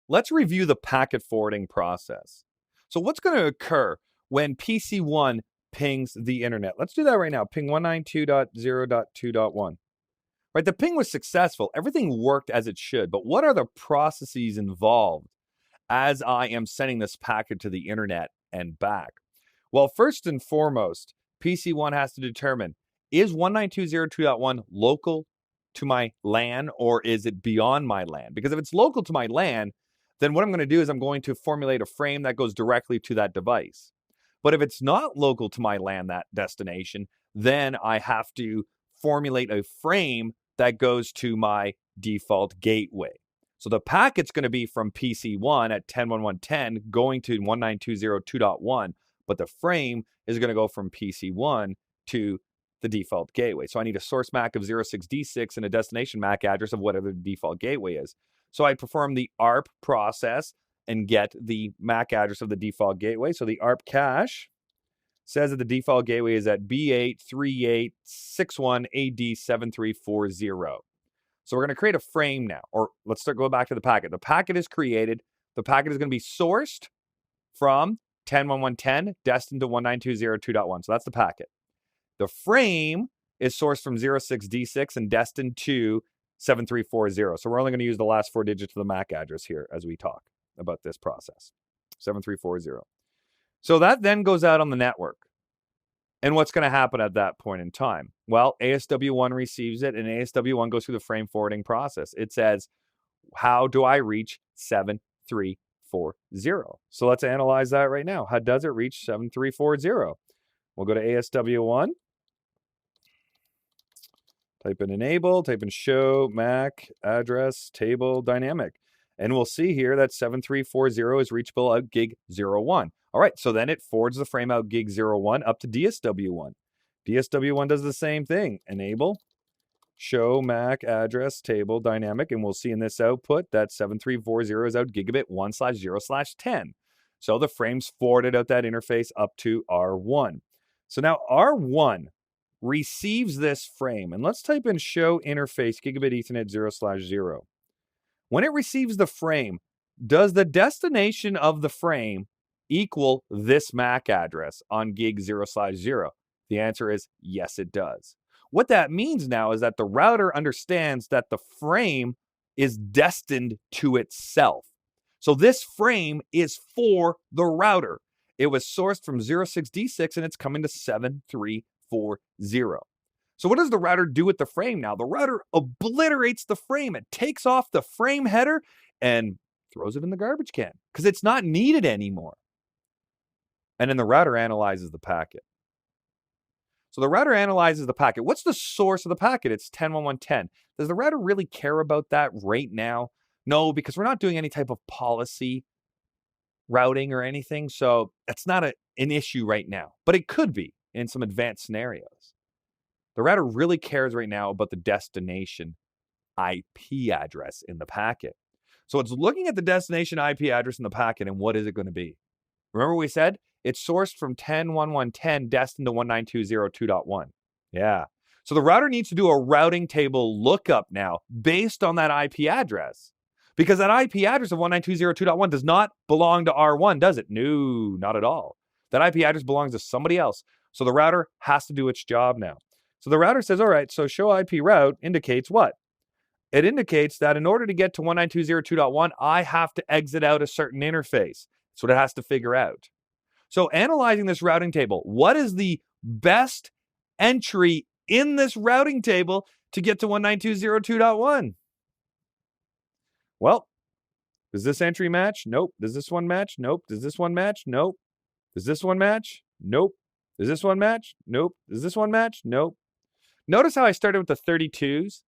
let's review the packet forwarding process. So what's going to occur when PC1 pings the internet? Let's do that right now. Ping 192.0.2.1. Right, the ping was successful. Everything worked as it should. But what are the processes involved as I am sending this packet to the internet and back? Well, first and foremost, PC1 has to determine, is 192.0.2.1 local to my LAN or is it beyond my LAN? Because if it's local to my LAN, then what I'm going to do is I'm going to formulate a frame that goes directly to that device. But if it's not local to my LAN, that destination, then I have to formulate a frame that goes to my default gateway. So the packet's going to be from PC1 at 10.1.1.10 going to 192.0.2.1, but the frame is going to go from PC1 to the default gateway. So I need a source MAC of 06D6 and a destination MAC address of whatever the default gateway is. So I perform the ARP process and get the MAC address of the default gateway. So the ARP cache says that the default gateway is at B83861AD7340. So we're going to create a frame now, or let's go back to the packet. The packet is created. The packet is going to be sourced from 10.1.1.10 destined to 192.0.2.1. So that's the packet. The frame is sourced from 06D6 and destined to 7340. So we're only going to use the last 4 digits of the MAC address here as we talk about this process. 7340. So that then goes out on the network. And what's going to happen at that point in time? Well, ASW1 receives it, and ASW1 goes through the frame forwarding process. It says, how do I reach 7340? So let's analyze that right now. How does it reach 7340? We'll go to ASW1. Type in enable, type in show MAC address table dynamic. And we'll see here that 7340 is reachable out gig 01. All right, so then it forwards the frame out gig 01 up to DSW1. DSW1 does the same thing. Enable, show MAC address table dynamic, and we'll see in this output that 7340 is out gigabit 1/0/10. So the frame's forwarded out that interface up to R1. So now R1 receives this frame, and let's type in show interface gigabit Ethernet 0/0. When it receives the frame, does the destination of the frame equal this MAC address on gig 0/0? The answer is yes, it does. What that means now is that the router understands that the frame is destined to itself. So this frame is for the router. It was sourced from 06D6 and it's coming to 7340. So what does the router do with the frame now? The router obliterates the frame. It takes off the frame header and throws it in the garbage can because it's not needed anymore. And then the router analyzes the packet. So the router analyzes the packet. What's the source of the packet? It's 10.1.1.10. Does the router really care about that right now? No, because we're not doing any type of policy routing or anything. So it's not an issue right now, but it could be in some advanced scenarios. The router really cares right now about the destination IP address in the packet. So it's looking at the destination IP address in the packet, and what is it going to be? Remember we said it's sourced from 10.1.1.10 destined to 192.0.2.1. Yeah. So the router needs to do a routing table lookup now based on that IP address. Because that IP address of 192.0.2.1 does not belong to R1, does it? No, not at all. That IP address belongs to somebody else. So the router has to do its job now. So the router says, all right, so show IP route indicates what? It indicates that in order to get to 192.0.2.1, I have to exit out a certain interface. That's what it has to figure out. So analyzing this routing table, what is the best entry in this routing table to get to 192.0.2.1? Well, does this entry match? Nope. Does this one match? Nope. Does this one match? Nope. Does this one match? Nope. Does this one match? Nope. Does this one match? Nope. Notice how I started with the 32s,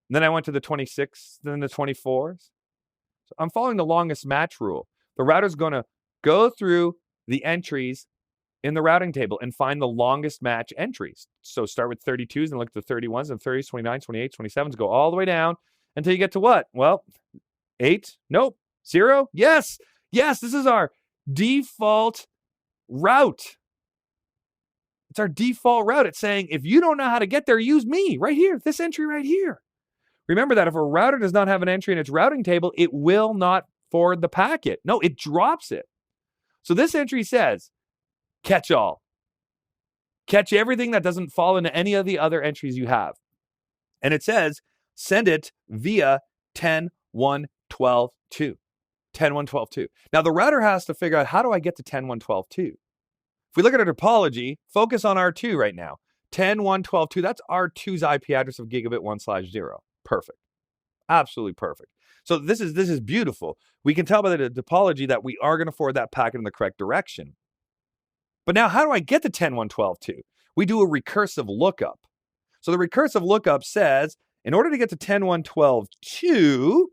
then I went to the 26s, then the 24s. So I'm following the longest match rule. The router's going to go through the entries in the routing table and find the longest match entries. So start with 32s and look at the 31s and 30s, 29s, 28s, 27s, go all the way down until you get to what? Well, 8? Nope. 0? Yes. Yes, this is our default route. It's our default route. It's saying, if you don't know how to get there, use me right here, this entry right here. Remember that if a router does not have an entry in its routing table, it will not forward the packet. No, it drops it. So this entry says, catch all. Catch everything that doesn't fall into any of the other entries you have. And it says, send it via 10.1.12.2. 10.1.12.2. Now the router has to figure out, how do I get to 10.1.12.2? If we look at our topology, focus on R2 right now. 10.1.12.2, that's R2's IP address of gigabit 1/0. Perfect. Absolutely perfect. So this is beautiful. We can tell by the topology that we are going to forward that packet in the correct direction. But now how do I get to 10.1.12.2? We do a recursive lookup. So the recursive lookup says, in order to get to 10.1.12.2,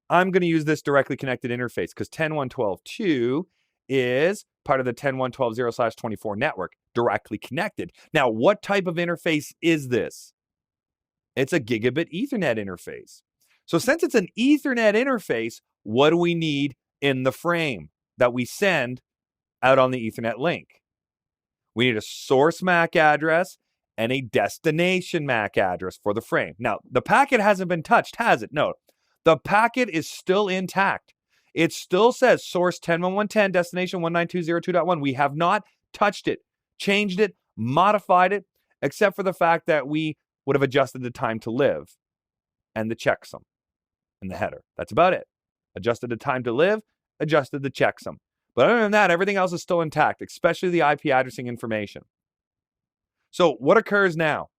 I'm going to use this directly connected interface because 10.1.12.2 is part of the 10.1.12.0/24 network, directly connected. Now, what type of interface is this? It's a gigabit Ethernet interface. So since it's an Ethernet interface, what do we need in the frame that we send out on the Ethernet link? We need a source MAC address and a destination MAC address for the frame. Now, the packet hasn't been touched, has it? No. The packet is still intact. It still says source 10.1.1.10, destination 192.0.2.1. We have not touched it, changed it, modified it, except for the fact that we would have adjusted the time to live and the checksum in the header. That's about it. Adjusted the time to live, adjusted the checksum. But other than that, everything else is still intact, especially the IP addressing information. So what occurs now?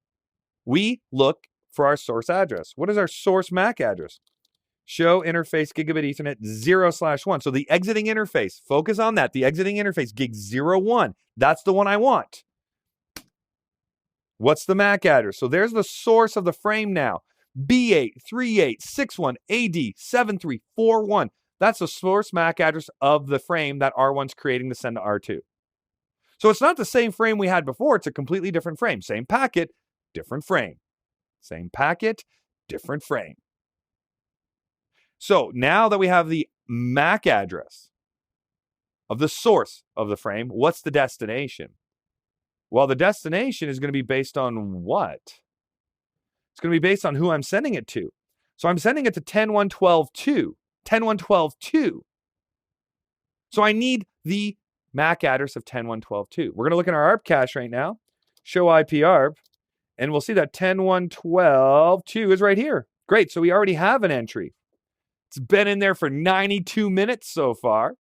We look for our source address. What is our source MAC address? Show interface gigabit Ethernet 0/1. So the exiting interface, focus on that. The exiting interface, gig 01. That's the one I want. What's the MAC address? So there's the source of the frame now. B83861AD7341. That's the source MAC address of the frame that R1's creating to send to R2. So it's not the same frame we had before. It's a completely different frame. Same packet, different frame. Same packet, different frame. So now that we have the MAC address of the source of the frame, what's the destination? Well, the destination is going to be based on what? It's going to be based on who I'm sending it to. So I'm sending it to 10.1.12.2. 10.1.12.2. So I need the MAC address of 10.1.12.2. We're going to look in our ARP cache right now, show IP ARP, and we'll see that 10.1.12.2 is right here. Great, so we already have an entry. It's been in there for 92 minutes so far.